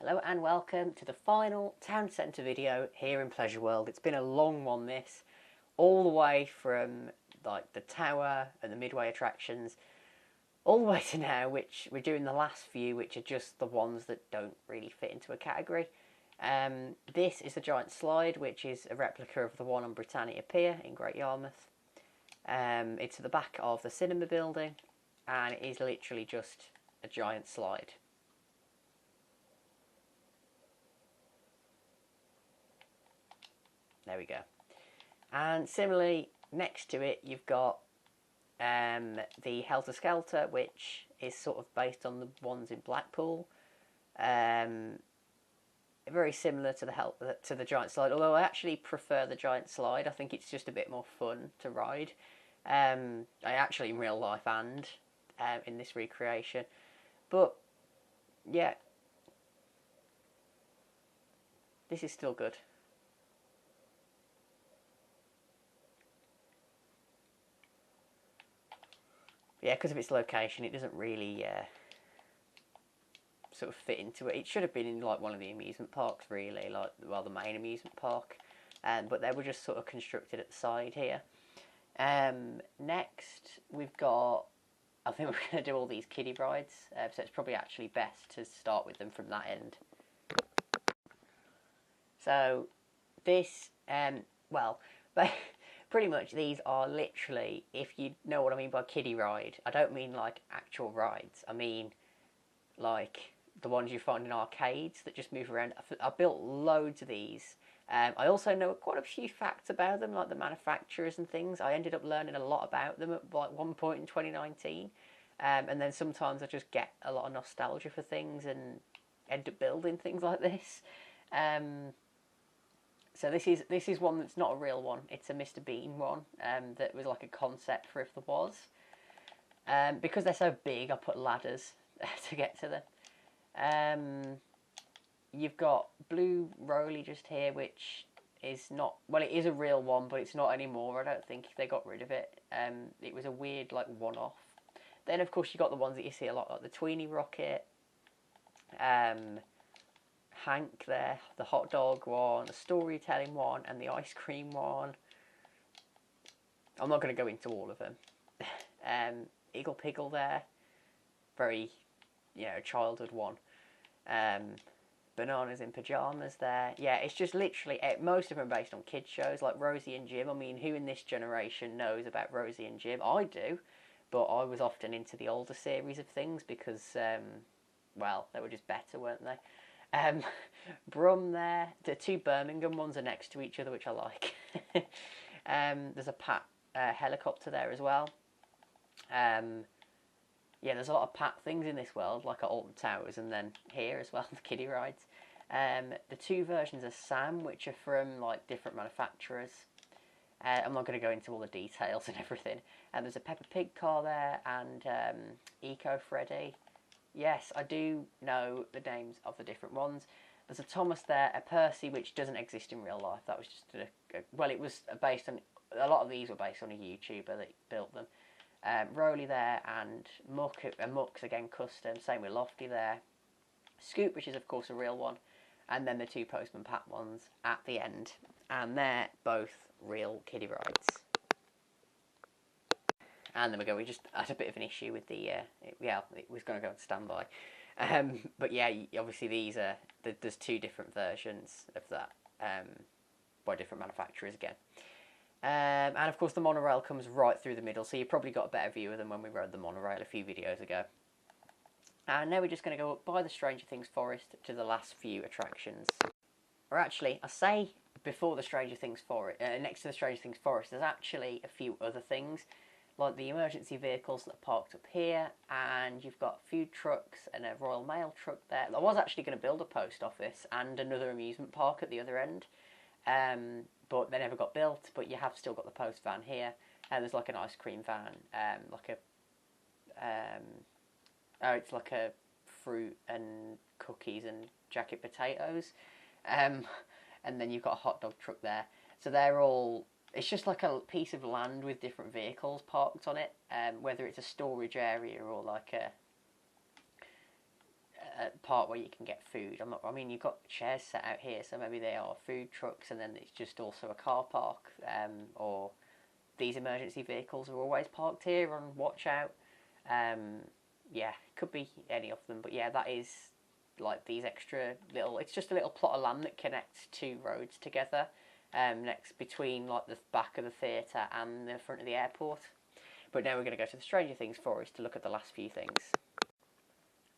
Hello and welcome to the final town centre video here in Pleasure World. It's been a long one this, all the way from like the tower and the midway attractions, all the way to now, which we're doing the last few, which are just the ones that don't really fit into a category. This is the giant slide, which is a replica of the one on Britannia Pier in Great Yarmouth. It's at the back of the cinema building, and it is literally just a giant slide. There we go. And similarly, next to it, you've got the Helter Skelter, which is sort of based on the ones in Blackpool. Very similar to the giant slide, although I actually prefer the giant slide. I think it's just a bit more fun to ride. I actually in real life and in this recreation, but yeah, this is still good. Yeah, because of its location, it doesn't really sort of fit into it. It should have been in like one of the amusement parks, really, like the main amusement park, but they were just sort of constructed at the side here. Next, we've got, I think we're going to do all these kiddie rides, so it's probably actually best to start with them from that end. So this, well, pretty much these are literally, if you know what I mean by kiddie ride, I don't mean like actual rides, I mean like the ones you find in arcades that just move around. I built loads of these. I also know quite a few facts about them, like the manufacturers and things. I ended up learning a lot about them at like one point in 2019, and then sometimes I just get a lot of nostalgia for things and end up building things like this. So this is one that's not a real one. It's a Mr. Bean one that was like a concept for if there was. Because they're so big, I put ladders to get to them. You've got Blue Rolly just here, which is not, well, it is a real one, but it's not anymore. I don't think they got rid of it. It was a weird like one-off. Then of course you got the ones that you see a lot, like the Tweenie Rocket, Hank there, the hot dog one, the storytelling one, and the ice cream one. I'm not going to go into all of them. Eagle Piggle there, very, childhood one. Bananas in Pyjamas there. Yeah, it's just literally, most of them are based on kids shows, like Rosie and Jim. I mean, who in this generation knows about Rosie and Jim? I do, but I was often into the older series of things because, well, they were just better, weren't they? Brum there. The two Birmingham ones are next to each other, which I like. There's a Pat helicopter there as well. Yeah, there's a lot of Pat things in this world, like at Alton Towers, and then here as well, the kiddie rides. The two versions of Sam, which are from like different manufacturers. I'm not going to go into all the details and everything. And there's a Peppa Pig car there, and Eco Freddy. Yes, I do know the names of the different ones. There's a Thomas there, a Percy, which doesn't exist in real life. That was just well, it was based on, a lot of these were based on a YouTuber that built them. Rolly there, and Muck's again custom. Same with Lofty there. Scoop, which is of course a real one, and then the two Postman Pat ones at the end, and they're both real kiddie rides. And there we go, we just had a bit of an issue with the, it was going to go on standby. But yeah, obviously these are, there's two different versions of that, by different manufacturers again. And of course the monorail comes right through the middle, so you probably got a better view of them when we rode the monorail a few videos ago. And now we're just going to go up by the Stranger Things forest to the last few attractions. Or actually, I say before the Stranger Things forest, next to the Stranger Things forest, there's actually a few other things, like the emergency vehicles that are parked up here, and you've got food trucks and a Royal Mail truck there. I was actually going to build a post office and another amusement park at the other end, but they never got built. But you have still got the post van here, and there's like an ice cream van, it's like a fruit and cookies and jacket potatoes, and then you've got a hot dog truck there. So they're all, it's just like a piece of land with different vehicles parked on it, whether it's a storage area or like a part where you can get food. I mean, you've got chairs set out here, so maybe they are food trucks, and then it's just also a car park, or these emergency vehicles are always parked here on watch out. Yeah, could be any of them, but yeah, that is like these extra little. It's just a little plot of land that connects two roads together, next between like the back of the theatre and the front of the airport. But now we're going to go to the Stranger Things forest to look at the last few things.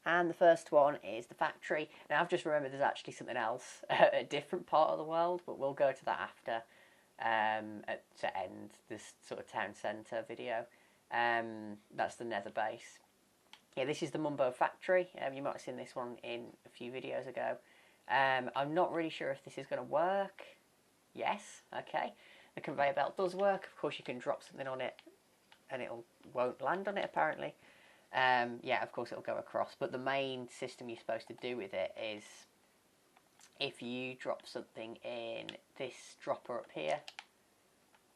And the first one is the factory. Now I've just remembered there's actually something else, a different part of the world, but we'll go to that after, to end this sort of town centre video. That's the Nether base. Yeah, this is the Mumbo factory. You might have seen this one in a few videos ago. I'm not really sure if this is going to work. Yes, okay. The conveyor belt does work. Of course, you can drop something on it and it won't land on it, apparently. Yeah, of course, it'll go across. But the main system you're supposed to do with it is if you drop something in this dropper up here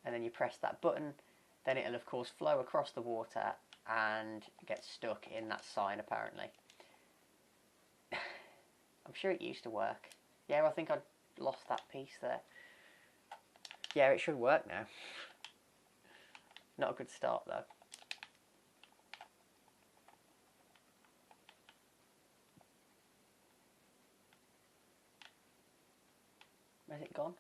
and then you press that button, then it'll, of course, flow across the water and get stuck in that sign, apparently. I'm sure it used to work. Yeah, I think I lost that piece there. Yeah, it should work now. Not a good start, though. Where's it gone?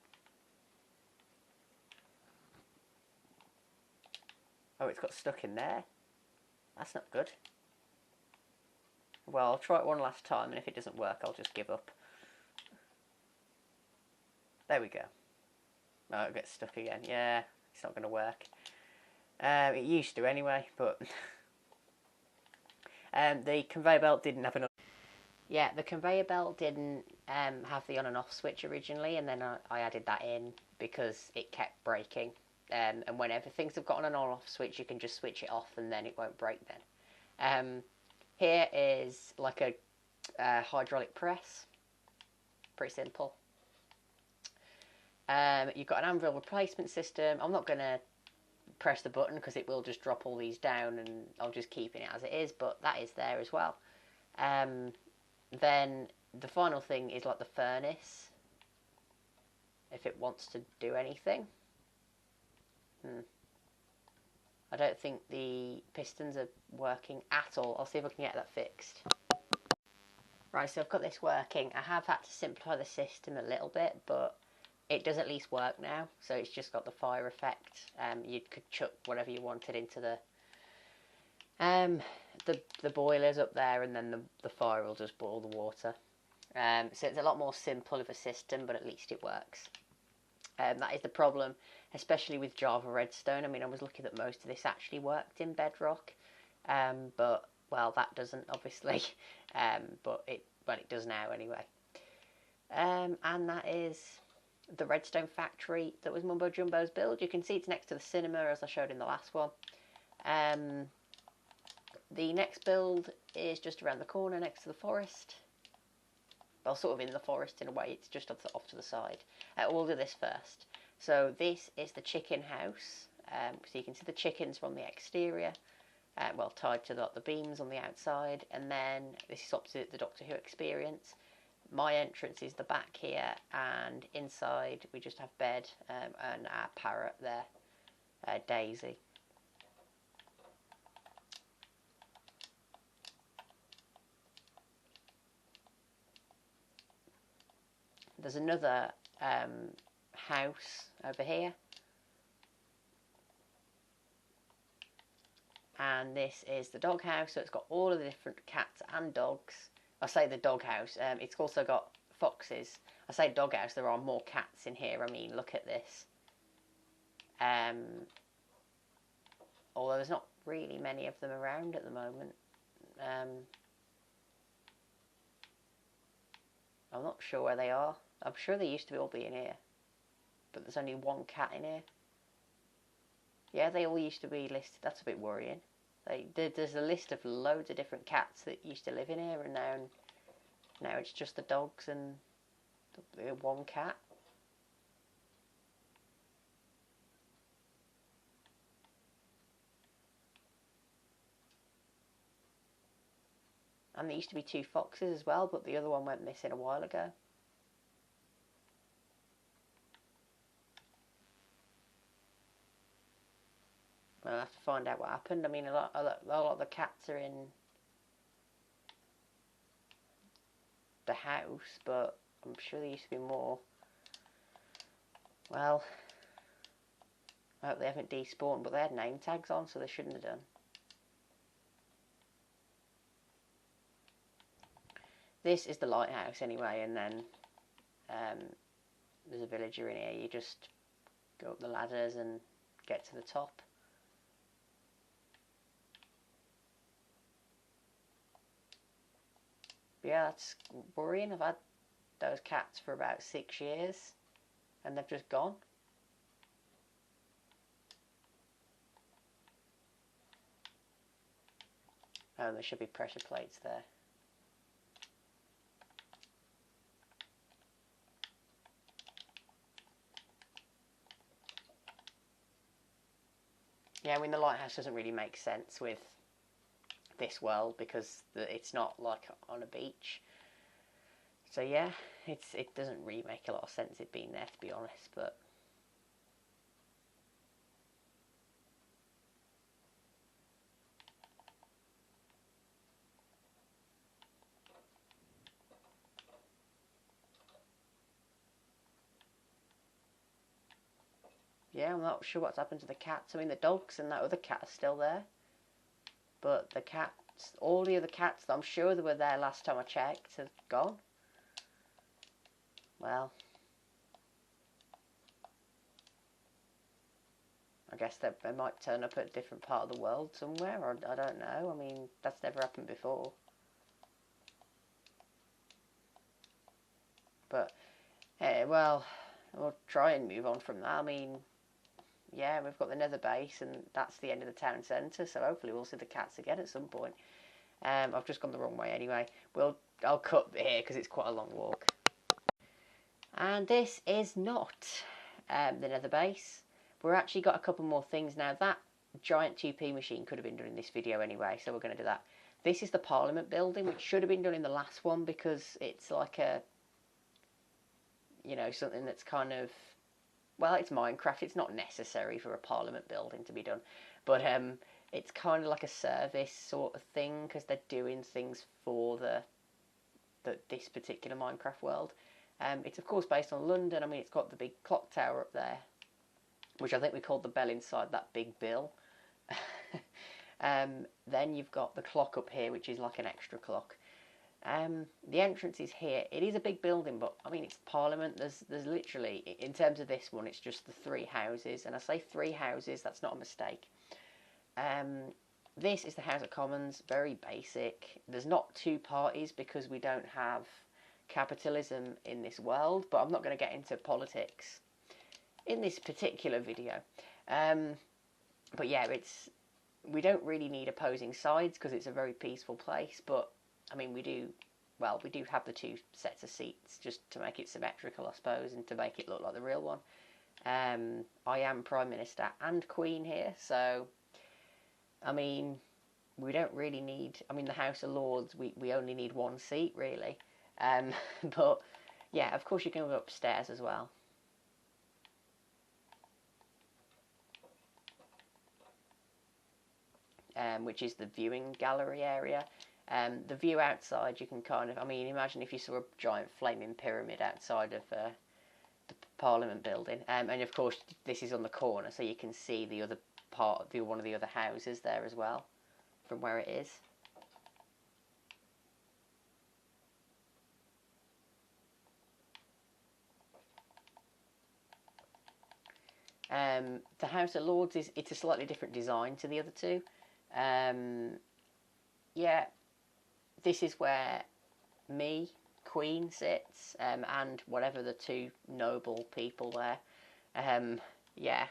Oh, it's got stuck in there. That's not good. Well, I'll try it one last time, and if it doesn't work, I'll just give up. There we go. Oh, it gets stuck again. Yeah, it's not going to work. It used to anyway, but the conveyor belt didn't have enough. Yeah, the conveyor belt didn't have the on and off switch originally, and then I added that in because it kept breaking. And whenever things have got on and off switch, you can just switch it off, and then it won't break then. Here is like a hydraulic press. Pretty simple. You've got an anvil replacement system. I'm not going to press the button because it will just drop all these down, and I'll just keep it as it is, but that is there as well. Then the final thing is like the furnace, if it wants to do anything. I don't think the pistons are working at all. I'll see if I can get that fixed. Right, so I've got this working. I have had to simplify the system a little bit, but it does at least work now. So it's just got the fire effect. You could chuck whatever you wanted into the boilers up there, and then the fire will just boil the water. So it's a lot more simple of a system, but at least it works. That is the problem, especially with Java Redstone. I mean, I was lucky that most of this actually worked in Bedrock, but, well, that doesn't, obviously, but it does now anyway. And that is the Redstone factory that was Mumbo Jumbo's build. You can see it's next to the cinema, as I showed in the last one. The next build is just around the corner next to the forest. Well, sort of in the forest in a way, it's just off to the side. We'll do this first. So this is the chicken house. So you can see the chickens from the exterior, well, tied to the beams on the outside. And then this is opposite the Doctor Who experience. My entrance is the back here, and inside we just have bed and our parrot there, Daisy. There's another house over here, and this is the dog house. So it's got all of the different cats and dogs. I say the dog house. It's also got foxes. I say dog house. There are more cats in here. I mean, look at this. Although there's not really many of them around at the moment. I'm not sure where they are. I'm sure they used to all be in here, but there's only one cat in here. Yeah, they all used to be listed. That's a bit worrying. There's a list of loads of different cats that used to live in here, and now it's just the dogs and the one cat. And there used to be 2 foxes as well, but the other one went missing a while ago. I'll have to find out what happened. I mean, a lot of the cats are in the house, but I'm sure there used to be more. Well, I hope they haven't despawned, but they had name tags on, so they shouldn't have done. This is the lighthouse anyway, and then there's a villager in here. You just go up the ladders and get to the top. But yeah, that's worrying. I've had those cats for about 6 years, and they've just gone. Oh, there should be pressure plates there. Yeah, I mean, the lighthouse doesn't really make sense with this world because it's not like on a beach. So yeah, it doesn't really make a lot of sense it being there, to be honest, but yeah, I'm not sure what's happened to the cats. I mean, the dogs and that other cat are still there, but the cats, all the other cats that I'm sure they were there last time I checked, have gone. Well, I guess they might turn up at a different part of the world somewhere, or I don't know. I mean, that's never happened before. But, well, we'll try and move on from that. I mean, yeah, we've got the nether base, and that's the end of the town centre, so hopefully we'll see the cats again at some point. I've just gone the wrong way anyway. I'll cut here because it's quite a long walk. And this is not the nether base. We've actually got a couple more things now. That giant 2p machine could have been done in this video anyway, so we're going to do that. This is the Parliament building, which should have been done in the last one because it's like a, you know, something that's kind of, well, it's Minecraft. It's not necessary for a Parliament building to be done, but it's kind of like a service sort of thing because they're doing things for this particular Minecraft world. It's of course based on London. I mean, it's got the big clock tower up there, which I think we called the bell inside that big bill. Then you've got the clock up here, which is like an extra clock. The entrance is here. It is a big building, but I mean, it's Parliament. There's literally, in terms of this one, it's just the 3 houses, and I say 3 houses. That's not a mistake. This is the House of Commons. Very basic. There's not 2 parties because we don't have capitalism in this world. But I'm not going to get into politics in this particular video. But yeah, we don't really need opposing sides because it's a very peaceful place. But I mean, we do have the 2 sets of seats just to make it symmetrical, I suppose, and to make it look like the real one. I am Prime Minister and Queen here, so I mean, we don't really need, I mean, the House of Lords, we only need 1 seat, really. But yeah, of course you can go upstairs as well. Which is the viewing gallery area. The view outside, you can kind of, I mean, imagine if you saw a giant flaming pyramid outside of the Parliament building. And of course, this is on the corner, so you can see the other part, one of the other houses there as well, from where it is. The House of Lords it's a slightly different design to the other 2. Yeah, this is where me, Queen, sits, and whatever the 2 noble people there. Yeah,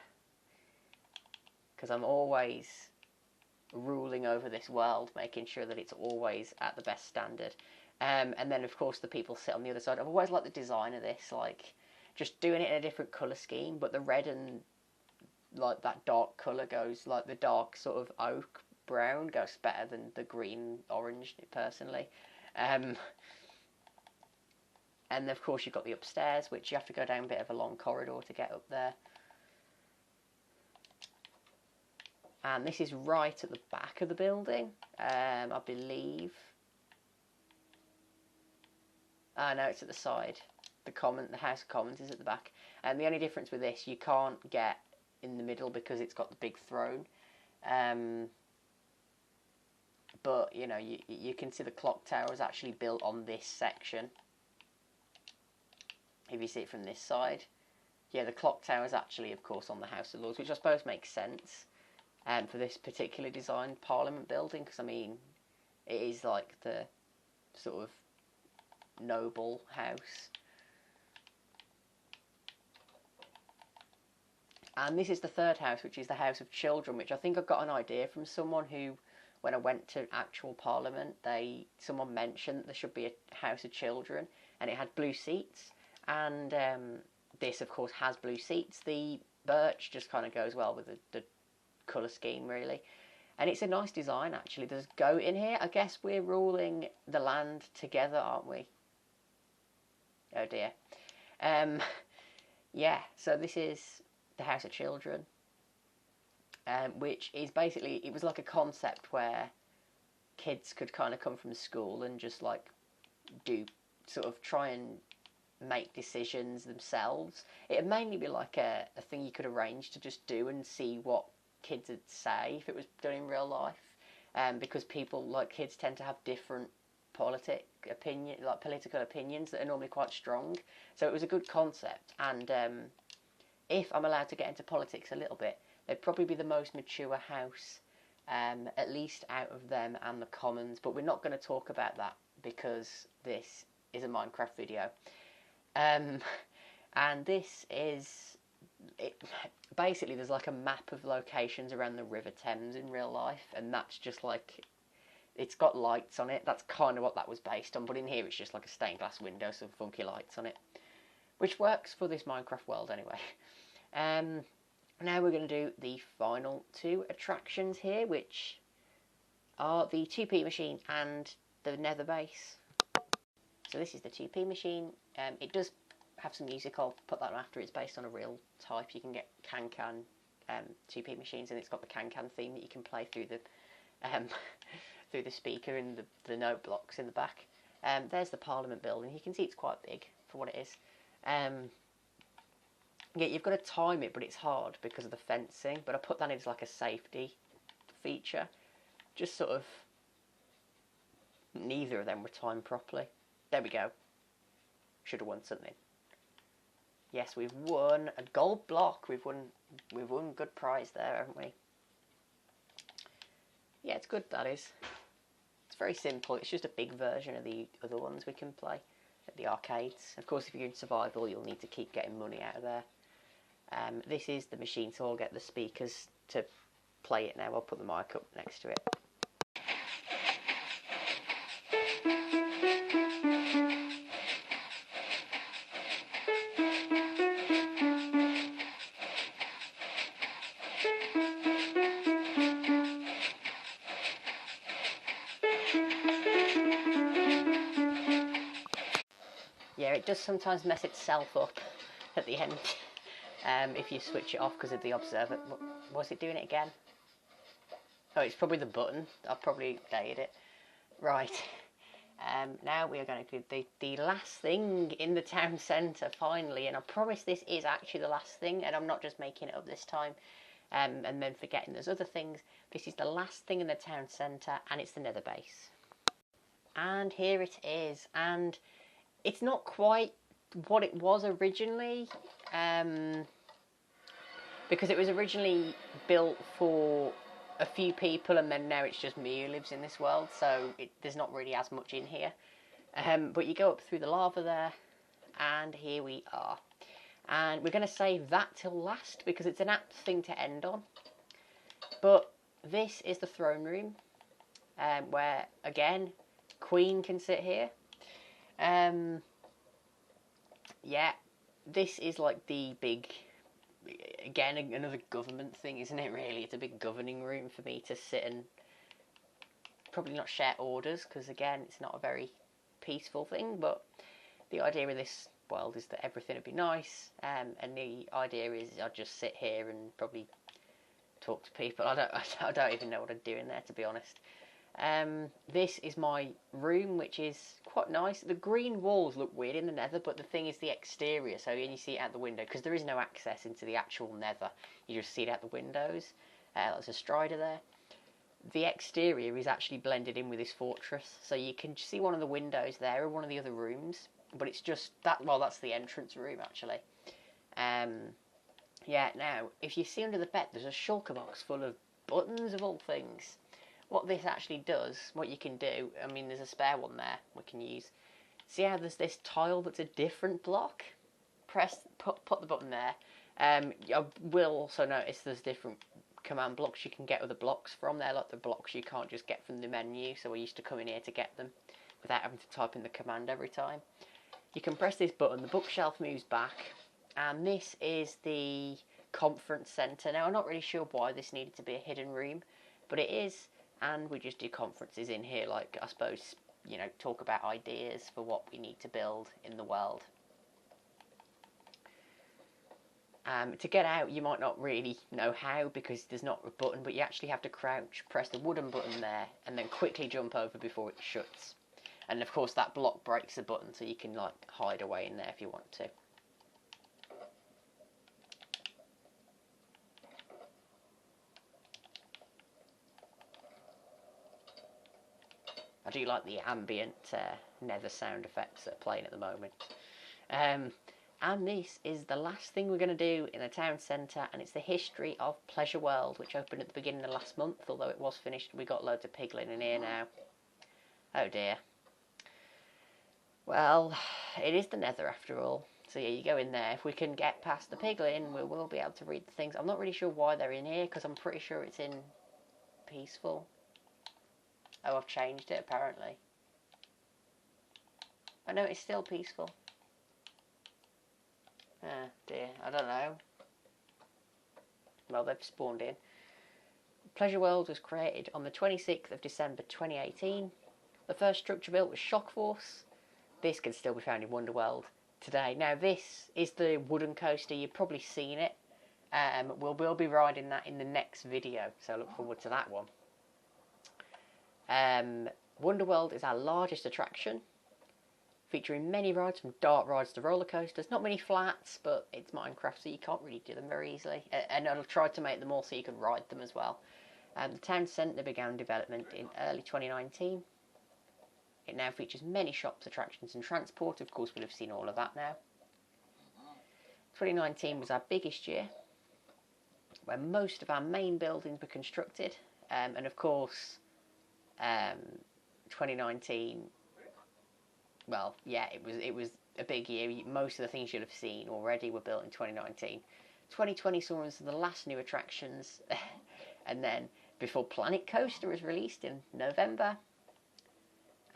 because I'm always ruling over this world, making sure that it's always at the best standard. And then, of course, the people sit on the other side. I've always liked the design of this, like, just doing it in a different colour scheme, but the red and, like, that dark colour goes, like, the dark sort of oak brown goes better than the green orange, personally. And of course you've got the upstairs, which you have to go down a bit of a long corridor to get up there. And this is right at the back of the building, I believe. No, it's at the side. The House of Commons is at the back. And the only difference with this, you can't get in the middle because it's got the big throne. But, you know, you can see the clock tower is actually built on this section. If you see it from this side. Yeah, the clock tower is actually, of course, on the House of Lords, which I suppose makes sense for this particular designed Parliament building, because, I mean, it is like the sort of noble house. And this is the third house, which is the House of Children, which I think I got an idea from someone who, when I went to actual Parliament, someone mentioned there should be a House of Children, and it had blue seats. And this, of course, has blue seats. The birch just kind of goes well with the colour scheme, really. And it's a nice design, actually. There's a goat in here. I guess we're ruling the land together, aren't we? Oh, dear. Yeah, so this is the House of Children, which is basically, it was like a concept where kids could kind of come from school and just, like, try and make decisions themselves. It'd mainly be like a thing you could arrange to just do and see what kids would say if it was done in real life. Because kids tend to have different political opinions that are normally quite strong. So it was a good concept. And if I'm allowed to get into politics a little bit, they'd probably be the most mature house, at least out of them and the Commons. But we're not going to talk about that because this is a Minecraft video. And this is basically, there's like a map of locations around the River Thames in real life, and that's just like, it's got lights on it. That's kind of what that was based on, but in here it's just like a stained glass window, some funky lights on it, which works for this Minecraft world anyway. Now we're going to do the final two attractions here, which are the 2p machine and the nether base. So this is the 2p machine. It does have some music. I'll put that after. It's based on a real type. You can get can 2p machines, and it's got the can theme that you can play through the through the speaker and the note blocks in the back. There's the Parliament building. You can see it's quite big for what it is. Yeah, you've got to time it, but it's hard because of the fencing. But I put that in as like a safety feature. Just sort of, neither of them were timed properly. There we go. Should have won something. Yes, we've won a gold block. We've won good prize there, haven't we? Yeah, it's good, that is. It's very simple. It's just a big version of the other ones we can play at the arcades. Of course, if you're in survival, you'll need to keep getting money out of there. This is the machine, so I'll get the speakers to play it now. I'll put the mic up next to it. Yeah, it does sometimes mess itself up at the end if you switch it off because of the observer. Was it doing it again? Oh, it's probably the button. I've probably dated it. Right. Now we are going to do the last thing in the town centre, finally. And I promise this is actually the last thing, and I'm not just making it up this time and then forgetting there's other things. This is the last thing in the town centre, and it's the nether base. And here it is. And it's not quite what it was originally, because it was originally built for a few people, and then now it's just me who lives in this world, so there's not really as much in here. But you go up through the lava there, and here we are. And we're going to save that till last, because it's an apt thing to end on. But this is the throne room, where, again, Queen can sit here. Yeah, this is like the big, again, another government thing, isn't it, really? It's a big governing room for me to sit and probably not share orders, because again, it's not a very peaceful thing, but the idea of this world is that everything would be nice, and the idea is I'd just sit here and probably talk to people. I don't even know what I'd do in there, to be honest. This is my room, which is quite nice. The green walls look weird in the nether, but the thing is the exterior, so when you see it out the window, because there is no access into the actual nether, you just see it out the windows. There's a strider there. The exterior is actually blended in with this fortress, so you can see one of the windows there or one of the other rooms, but it's just that, well, that's the entrance room actually. Yeah, now, if you see under the bed, there's a shulker box full of buttons of all things. What this actually does, what you can do, I mean, there's a spare one there we can use. See how there's this tile that's a different block? Put the button there. You will also notice there's different command blocks you can get other blocks from there, like the blocks you can't just get from the menu, so we used to come in here to get them without having to type in the command every time. You can press this button, the bookshelf moves back, and this is the conference centre. Now, I'm not really sure why this needed to be a hidden room, but it is, and we just do conferences in here, like, I suppose, you know, talk about ideas for what we need to build in the world. To get out, you might not really know how, because there's not a button, but you actually have to crouch, press the wooden button there, and then quickly jump over before it shuts. And of course that block breaks the button, so you can like hide away in there if you want to. I do like the ambient nether sound effects that are playing at the moment. And this is the last thing we're going to do in the town centre, and it's the history of Pleasure World, which opened at the beginning of last month, although it was finished. We got loads of piglin in here now. Oh dear. Well, it is the nether after all. So yeah, you go in there. If we can get past the piglin, we will be able to read the things. I'm not really sure why they're in here, because I'm pretty sure it's in peaceful. Oh, I've changed it apparently. I know it's still peaceful. Ah, dear, I don't know. Well, they've spawned in. Pleasure World was created on the 26th of December 2018. The first structure built was Shock Force. This can still be found in Wonderworld today. Now, this is the wooden coaster. You've probably seen it. We'll be riding that in the next video, so look forward to that one. Wonderworld is our largest attraction, featuring many rides, from dark rides to roller coasters. Not many flats, but it's Minecraft, so you can't really do them very easily. And I'll try to make them all so you can ride them as well. The town centre began development in early 2019. It now features many shops, attractions and transport. Of course, we'll have seen all of that now. 2019 was our biggest year, where most of our main buildings were constructed. And of course, 2019... well, yeah, it was a big year. Most of the things you'll have seen already were built in 2019. 2020 saw us the last new attractions, and then before Planet Coaster was released in November,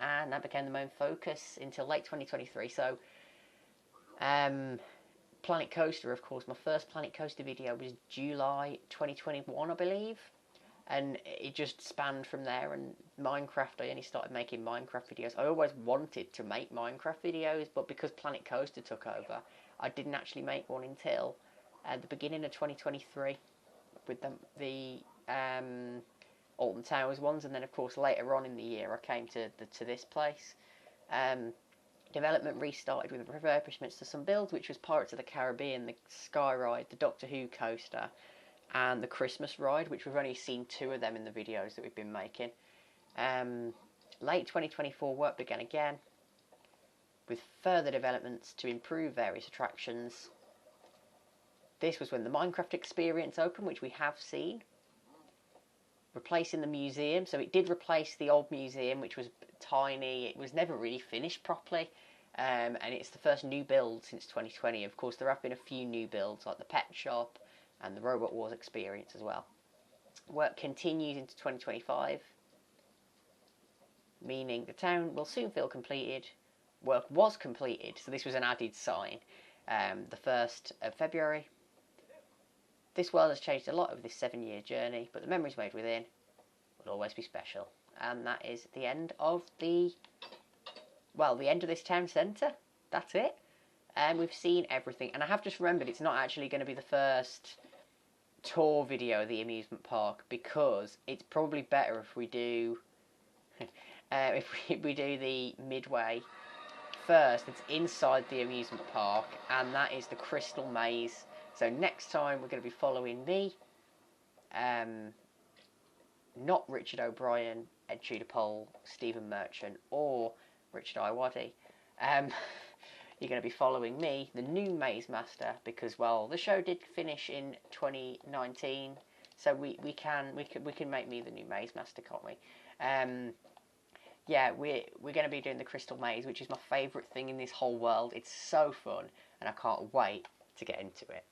and that became the main focus until late 2023. So, Planet Coaster, of course, my first Planet Coaster video was July 2021, I believe. And it just spanned from there, and Minecraft, I only started making Minecraft videos. I always wanted to make Minecraft videos, but because Planet Coaster took over, I didn't actually make one until the beginning of 2023 with the Alton Towers ones, and then of course later on in the year I came to this place. Development restarted with refurbishments to some builds, which was Pirates of the Caribbean, the Sky Ride, the Doctor Who coaster, and the Christmas ride, which we've only seen 2 of them in the videos that we've been making. Late 2024 work began again, with further developments to improve various attractions. This was when the Minecraft experience opened, which we have seen, replacing the museum. So it did replace the old museum, which was tiny. It was never really finished properly, and it's the first new build since 2020. Of course, there have been a few new builds, like the pet shop and the Robot Wars experience as well. Work continues into 2025, meaning the town will soon feel completed. Work was completed, so this was an added sign, the 1st of February. This world has changed a lot over this 7-year journey, but the memories made within will always be special. and that is the end of the end of this town centre. That's it. And we've seen everything, and I have just remembered it's not actually going to be the first tour video of the amusement park, because it's probably better if we do if we do the midway first. It's inside the amusement park, and that is the Crystal Maze. So next time we're going to be following me, not Richard O'Brien, Ed Tudor-Pole, Stephen Merchant, or Richard Iwaddy. You're going to be following me, the new Maze Master, because, well, the show did finish in 2019, so we can make me the new Maze Master, can't we? Yeah, we're going to be doing the Crystal Maze, which is my favourite thing in this whole world. It's so fun, and I can't wait to get into it.